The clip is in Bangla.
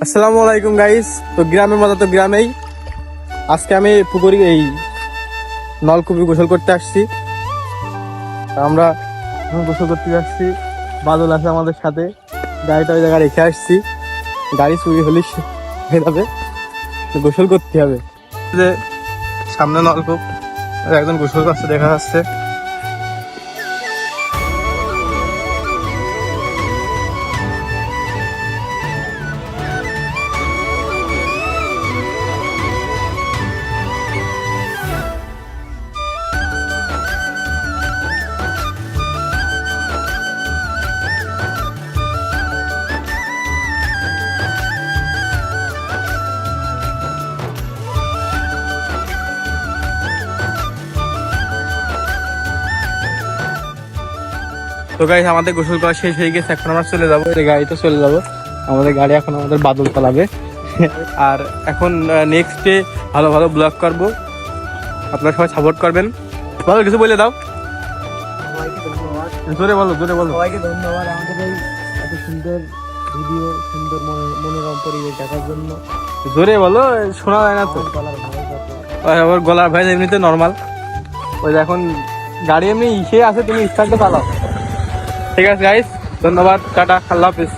আসসালামু আলাইকুম গাইস। তো গ্রামের মতো তো গ্রামেই আজকে আমি পুকুরি এই নলকূপে গোসল করতে আসছি। আমরা গোসল করতে যাচ্ছি, বাদল আছে আমাদের সাথে, গাড়িটা ওই জায়গায় রেখে আসছি। গাড়ি চুরি হলে হয়ে যাবে, গোসল করতে হবে। যে সামনে নলকূপ, একজন গোসল করছে দেখা যাচ্ছে। তো গাইস আমাদের গোসল করা শেষ হয়ে গেছে, এখন আমরা চলে যাবো, গাড়িতে চলে যাবো। আমাদের গাড়ি এখন আমাদের বাদল চালাবে। আর এখন নেক্সট ডে ভালো ভালো ব্লগ করবো, আপনারা সবাই সাপোর্ট করবেন। ভালো কিছু বলে দাও। জোরে বলো, জোরে বলো। সবাইকে ধন্যবাদ আমাদের এই এত সুন্দর ভিডিও, সুন্দর মনোরম পরিবেশ দেখার জন্য। জোরে বলো, শোনা যায় না তো। গলার ভালো যাতে আবার গলার ভাই এমনিতে নর্মাল। ওই যে এখন গাড়ি এমনি ইসে আছে, তুমি স্টার্টটা চালাও। ঠিক আছে গাইস, ধন্যবাদ, টাটা, আল্লাহ হাফিজ।